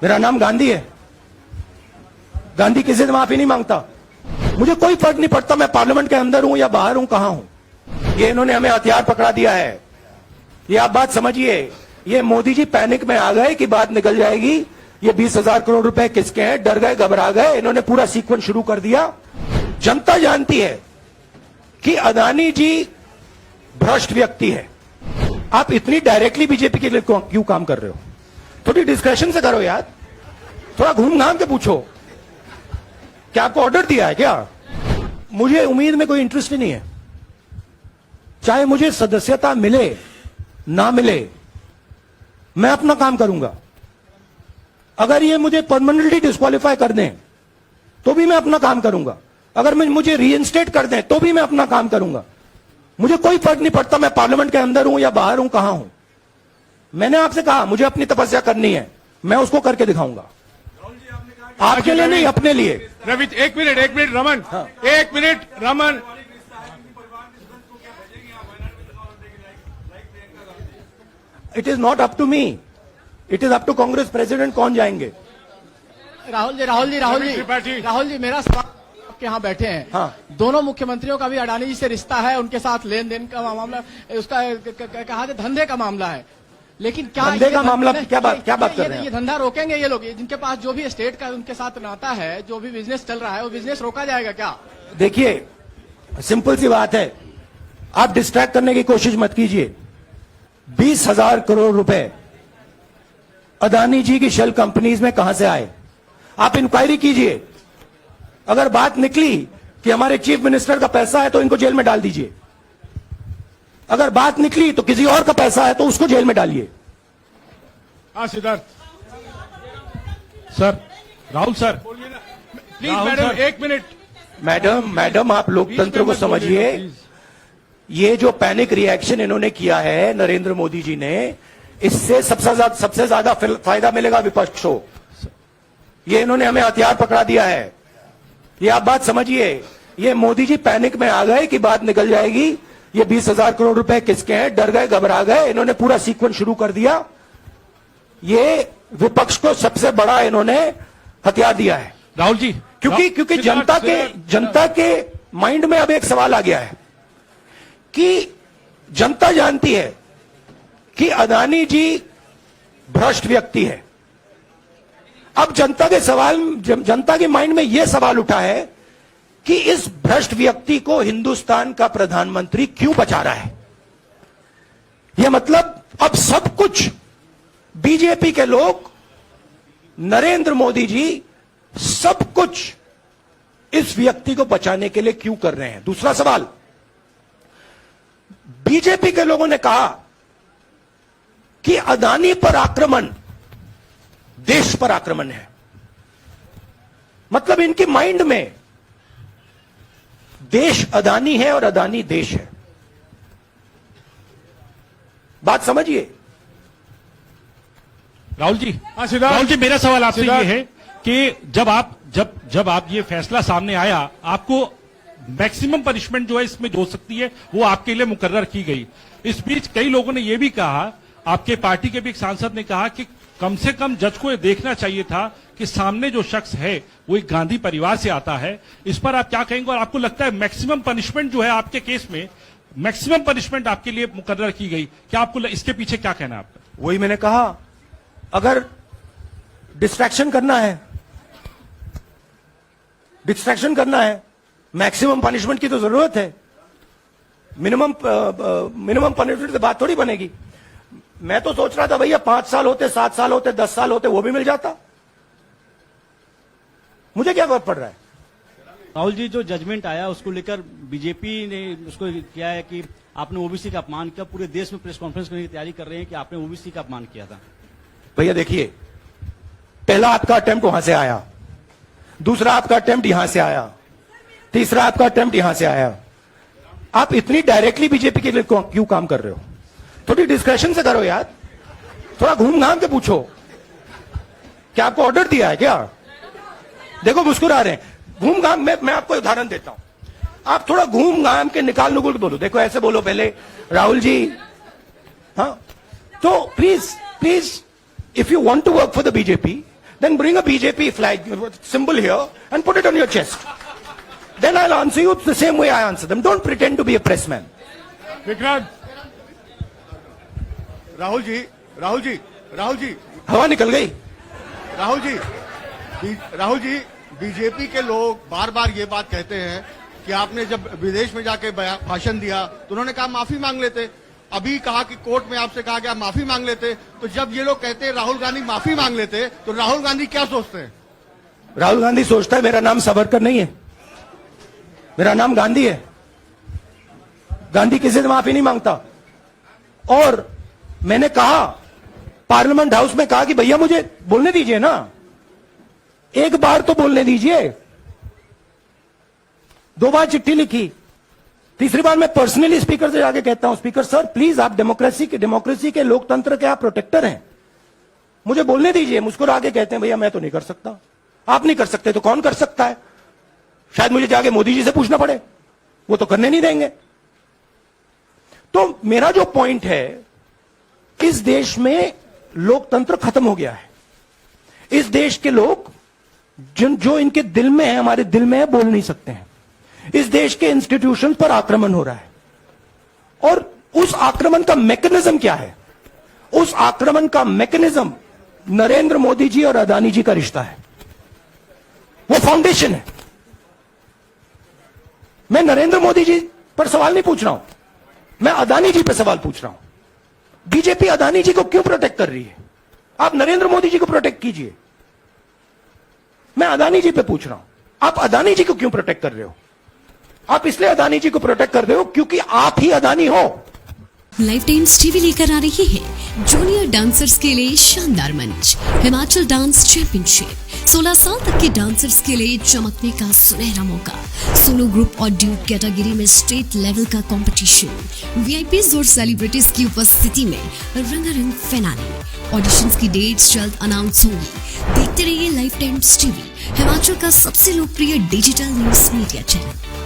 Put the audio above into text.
मेरा नाम गांधी है। गांधी किसी से माफी नहीं मांगता। मुझे कोई फर्क नहीं पड़ता मैं पार्लियामेंट के अंदर हूं या बाहर हूं, कहां हूं। ये इन्होंने हमें हथियार पकड़ा दिया है। ये आप बात समझिए। ये मोदी जी पैनिक में आ गए कि बात निकल जाएगी, ये 20,000 करोड़ रुपए किसके हैं, डर गए, घबरा गए। इन्होंने पूरा सीक्वेंस शुरू कर दिया। जनता जानती है कि अदानी जी भ्रष्ट व्यक्ति है। आप इतनी डायरेक्टली बीजेपी के लिए क्यों काम कर रहे हो? थोड़ी डिस्कशन से करो यार, थोड़ा घूम घाम के पूछो। क्या आपको ऑर्डर दिया है क्या? मुझे उम्मीद में कोई इंटरेस्ट ही नहीं है। चाहे मुझे सदस्यता मिले ना मिले, मैं अपना काम करूंगा। अगर ये मुझे परमानेंटली डिस्क्वालीफाई कर दें तो भी मैं अपना काम करूंगा। अगर मुझे रीइंस्टेट कर दें तो भी मैं अपना काम करूंगा। मुझे कोई फर्क नहीं पड़ता मैं पार्लियामेंट के अंदर हूं या बाहर हूं, कहां हूं। मैंने आपसे कहा मुझे अपनी तपस्या करनी है, मैं उसको करके दिखाऊंगा। आपके लिए नहीं, अपने लिए। रवि, एक मिनट रमन, हाँ। एक minute Raman. It is not up to me, it is up to Congress president कौन जाएंगे। राहुल जी मेरा सवाल, आपके यहाँ बैठे हैं। हाँ। दोनों मुख्यमंत्रियों का भी अडानी जी से रिश्ता है, उनके साथ लेन देन का मामला, उसका कहा जाए धंधे का मामला है। लेकिन क्या धंधे का मामला, क्या बात कर रहे हैं? ये धंधा रोकेंगे ये लोग? जिनके पास जो भी स्टेट का उनके साथ नाता है, जो भी बिजनेस चल रहा है, वो बिजनेस रोका जाएगा क्या? देखिए सिंपल सी बात है, आप डिस्ट्रैक्ट करने की कोशिश मत कीजिए। 20,000 करोड़ रुपए अदानी जी की शेल कंपनीज में कहां से आए? आप इंक्वायरी कीजिए। अगर बात निकली कि हमारे चीफ मिनिस्टर का पैसा है तो इनको जेल में डाल दीजिए। अगर बात निकली तो किसी और का पैसा है तो उसको जेल में डालिए। हाँ Siddharth sir, Rahul sir, please madam, एक मिनट। मैडम आप लोकतंत्र को समझिए। ये जो पैनिक रिएक्शन इन्होंने किया है नरेंद्र मोदी जी ने, इससे सबसे ज्यादा फायदा मिलेगा विपक्ष को। ये इन्होंने हमें हथियार पकड़ा दिया है। ये आप बात समझिए। ये मोदी जी पैनिक में आ गए कि बात निकल जाएगी, ये 20,000 करोड़ रुपए किसके हैं, डर गए, घबरा गए। इन्होंने पूरा सीक्वेंस शुरू कर दिया। ये विपक्ष को सबसे बड़ा इन्होंने हथियार दिया है। राहुल जी, क्योंकि जनता के माइंड में अब एक सवाल आ गया है कि जनता जानती है कि अदानी जी भ्रष्ट व्यक्ति है। अब जनता के माइंड में यह सवाल उठा है कि इस भ्रष्ट व्यक्ति को हिंदुस्तान का प्रधानमंत्री क्यों बचा रहा है। यह मतलब अब सब कुछ बीजेपी के लोग, नरेंद्र मोदी जी सब कुछ इस व्यक्ति को बचाने के लिए क्यों कर रहे हैं। दूसरा सवाल, बीजेपी के लोगों ने कहा कि अदानी पर आक्रमण देश पर आक्रमण है। मतलब इनके माइंड में देश अदानी है और अदानी देश है। बात समझिए। राहुल जी मेरा सवाल आपसे ये है कि जब आप ये फैसला सामने आया, आपको मैक्सिमम पनिशमेंट जो है इसमें जो हो सकती है वो आपके लिए मुकर्रर की गई। इस बीच कई लोगों ने यह भी कहा, आपके पार्टी के भी एक सांसद ने कहा कि कम से कम जज को यह देखना चाहिए था कि सामने जो शख्स है वो एक गांधी परिवार से आता है। इस पर आप क्या कहेंगे? और आपको लगता है मैक्सिमम पनिशमेंट जो है आपके केस में, मैक्सिमम पनिशमेंट आपके लिए मुकर्रर की गई, क्या आपको इसके पीछे क्या कहना है आपका? वही मैंने कहा, अगर डिस्ट्रैक्शन करना है, मैक्सिमम पनिशमेंट की तो जरूरत है। मिनिमम पनिशमेंट से बात थोड़ी बनेगी। मैं तो सोच रहा था भैया 5 साल होते, 7 साल होते, 10 साल होते, वो भी मिल जाता। मुझे क्या फर्क पड़ रहा है। राहुल जी, जो जजमेंट आया उसको लेकर बीजेपी ने उसको किया है कि आपने ओबीसी का अपमान किया। पूरे देश में प्रेस कॉन्फ्रेंस करने की तैयारी कर रहे हैं कि आपने ओबीसी का अपमान किया था। भैया देखिए, पहला आपका अटेम्प्ट वहां से आया, दूसरा आपका अटेम्प्ट यहां से आया, तीसरा आपका अटेम्प्ट यहां से आया। आप इतनी डायरेक्टली बीजेपी के लिए क्यों काम कर रहे हो? थोड़ी डिस्कशन से करो यार, थोड़ा घूम घाम के पूछो। क्या आपको ऑर्डर दिया है क्या? देखो मुस्कुरा रहे हैं। घूम घाम, मैं आपको उदाहरण देता हूं। आप थोड़ा घूम घाम के निकाल नुकुल बोलो। देखो ऐसे बोलो पहले, राहुल जी। हाँ, तो please if you want to work for the BJP, then bring a BJP flag symbol here and put it on your chest. Then I'll answer you the same way I answer them. Don't pretend to be a pressman. Vikrant, Rahul ji, हवा निकल गई. Rahul ji, BJP के लोग बार बार ये बात कहते हैं कि आपने जब विदेश में जाके भाषण दिया तो उन्होंने कहा माफी मांग लेते. अभी कहा कि कोर्ट में आपसे कहा गया माफी मांग लेते. तो जब ये लोग कहते हैं राहुल गांधी माफी मांग लेते, तो राहुल गांधी क्या सोचते हैं? राहुल गांधी सोचता है मेरा नाम सावरकर नहीं है, मेरा नाम गांधी है. गांधी किसी से माफी नहीं मांगता. और मैंने कहा, पार्लियामेंट हाउस में कहा कि भैया मुझे बोलने दीजिए ना, एक बार तो बोलने दीजिए. 2 बार चिट्ठी लिखी, तीसरी बार मैं पर्सनली स्पीकर से जाके कहता हूं, स्पीकर सर प्लीज, आप डेमोक्रेसी के लोकतंत्र के आप प्रोटेक्टर हैं, मुझे बोलने दीजिए. मुस्कुरा के कहते हैं भैया मैं तो नहीं कर सकता. आप नहीं कर सकते तो कौन कर सकता है? शायद मुझे जाके मोदी जी से पूछना पड़े, वो तो करने नहीं देंगे. तो मेरा जो पॉइंट है, इस देश में लोकतंत्र खत्म हो गया है. इस देश के लोग जो इनके दिल में है, हमारे दिल में है, बोल नहीं सकते हैं. इस देश के इंस्टीट्यूशन पर आक्रमण हो रहा है. और उस आक्रमण का मैकेनिज्म क्या है? उस आक्रमण का मैकेनिज्म नरेंद्र मोदी जी और अदानी जी का रिश्ता है. वो फाउंडेशन है. मैं नरेंद्र मोदी जी पर सवाल नहीं पूछ रहा हूं, मैं अदानी जी पर सवाल पूछ रहा हूं. बीजेपी अदानी जी को क्यों प्रोटेक्ट कर रही है? आप नरेंद्र मोदी जी को प्रोटेक्ट कीजिए. मैं अदानी जी पे पूछ रहा हूं, आप अदानी जी को क्यों प्रोटेक्ट कर रहे हो? आप इसलिए अदानी जी को प्रोटेक्ट कर रहे हो क्योंकि आप ही अदानी हो. लाइफ टाइम्स टीवी लेकर आ रही है जूनियर डांसर्स के लिए शानदार मंच, हिमाचल डांस चैंपियनशिप. 16 साल तक के डांसर्स के लिए चमकने का सुनहरा मौका. सोलो ग्रुप और ड्यूट कैटेगरी में स्टेट लेवल का कंपटीशन. वीआईपीज और सेलिब्रिटीज की उपस्थिति में रंगारंग फिनाले. ऑडिशंस की डेट्स जल्द अनाउंस होंगी. देखते रहिए लाइफ टाइम्स टीवी, हिमाचल का सबसे लोकप्रिय डिजिटल न्यूज मीडिया चैनल.